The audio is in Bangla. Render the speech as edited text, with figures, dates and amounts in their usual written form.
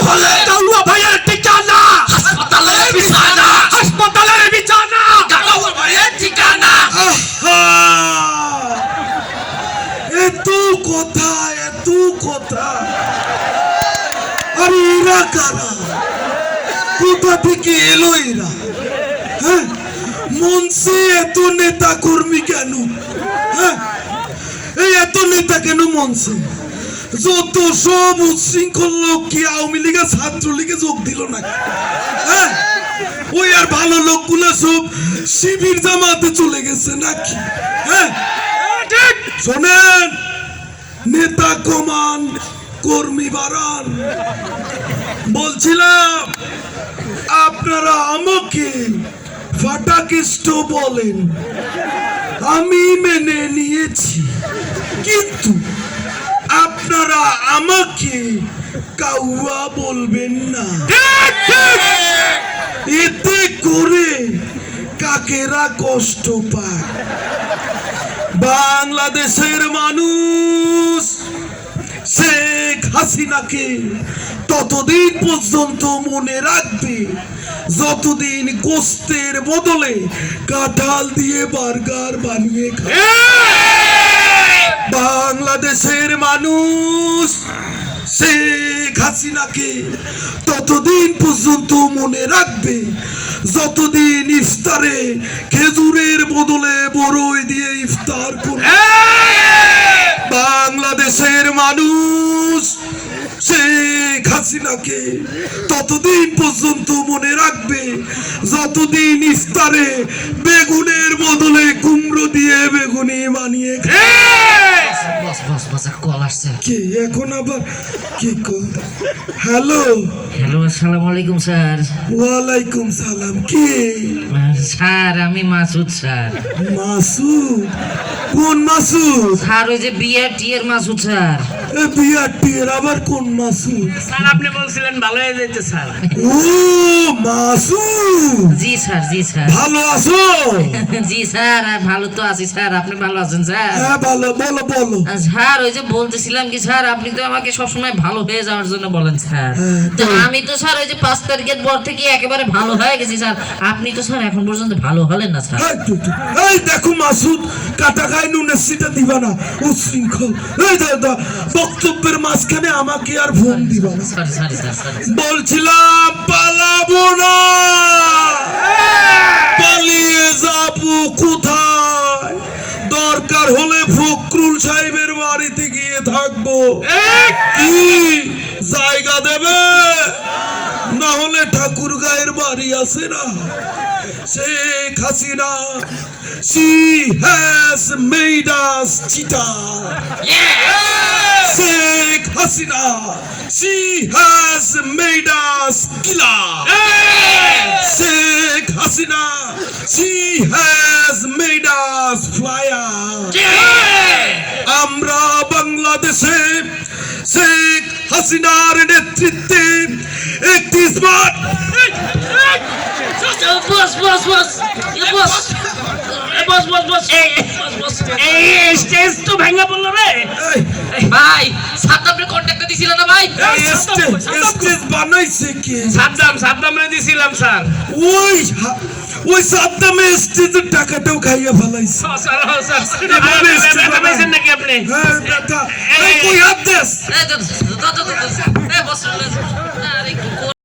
হলে কালুয়া ভাইয়ের ঠিকানা, হাসপাতালের বিছানা, হাসপাতালের বিছানা, কালুয়া ভাইয়ের ঠিকানা। এত কথা, এত কথা। আরে এরা কারা? কোথা থেকে এলো এরা? হ্যাঁ, মঞ্চে এত নেতা কর্মী কেন? হ্যাঁ, এই এত নেতা কেন মঞ্চে? যত সব উচ্ছৃঙ্খল লোক কি আওয়ামী লীগের ছাত্রলীগে যোগ দিল নাকি? হ্যাঁ, ওই আর ভালো লোকগুলো সব শিবির জামাতে চলে গেছে নাকি? হ্যাঁ, শোনেন, নেতা কমান, কর্মী বাড়ান। বলছিলাম আপনারা আমাকে ফাটাকেষ্ট বলেন, আমি মেনে নিয়েছি, কিন্তু আপনারা আমাকে কাউয়া বলবেন না। এতে করে কাকেরা কষ্ট পায়। বাংলাদেশের মানুষ শেখ হাসিনাকে ততদিন পর্যন্ত মনে রাখবে যতদিন গোস্তের বদলে কাঁঠাল দিয়ে বার্গার বানিয়ে খাবে। বাংলাদেশের মানুষ শেখ হাসিনাকে ততদিন পর্যন্ত মনে রাখবে যতদিন ইফতারে খেজুরের বদলে বড়ই দিয়ে ইফতার করবে। বাংলাদেশের মানুষ শেখ হাসিনাকে ততদিন পর্যন্ত মনে রাখবে যতদিন ইফতারে বেগুনের বদলে কুমড়ো দিয়ে বেগুনি বানিয়ে কল আসছে। কে এখন আবার কি কল? হ্যালো হ্যালো, আসসালামু আলাইকুম স্যার। ওয়ালাইকুম সালাম। কে? স্যার আমি মাসুদ স্যার। মাসুদ? কোন মাসুদ? স্যার ওই যে বিআরটিএর মাসুদ স্যার। বিআরটিএর আবার কোন মাসুদ? স্যার আপনি বলছিলেন ভালো হয়ে যেতে স্যার। ও মাসুদ, জি স্যার, জি স্যার। ভালো আছো? জি স্যার, ভালো তো আছি স্যার। আপনি ভালো আছেন স্যার? হ্যাঁ ভালো। বলো বলো। স্যার ওই যে বলতেছিলাম কি স্যার, আপনি তো আমাকে সবসময় ভালো হয়ে যাওয়ার জন্য বলেন স্যার। তো আমি তো স্যার ওই যে 5 তারিখের পর থেকে একেবারে ভালো হয়ে গেছি স্যার। আপনি তো স্যার এখন পর্যন্ত ভালো হলেন না স্যার। এই দেখো মাসুদ, কাটা গায়ে নুনের সিটা দিবা না, উচ্ছৃঙ্খল। এই দাদা, বক্তব্যের মাঝখানে আমাকে আর ফোন দিবা না। Sorry sorry sir, sorry. বলছিলাম পালাবো না, পালিয়ে যাবো কোথায়? দরকার হলে ফখরুল সাহেবের বাড়িতে গিয়ে থাকবো। কি জায়গা দেবে? না হলে ঠাকুর গায়ের বাড়ি আছে না? Sheikh Hasina, she has made us cheater. Sheikh Hasina, she has made us killer. Sheikh Hasina, she has made us fire. আমরা বাংলাদেশে শেখ হাসিনার নেতৃত্বে একটি স্মার্ট বস বস বস বস বস বস বস এই স্টেজ তো ভেঙে পড়লো রে ভাই। সাথে আপনি কন্ট্যাক্ট দিছিলেন না ভাই? স্টেজ বানাইছে কে? সাদ্দামে দিছিলাম স্যার। ওই সাদ্দামে স্টেজের টাকাটাও খাইয়া ফেলাইছে। স্যার নাকি আপনি? হ্যাঁ বেটা, এই কই হাত দেস? বস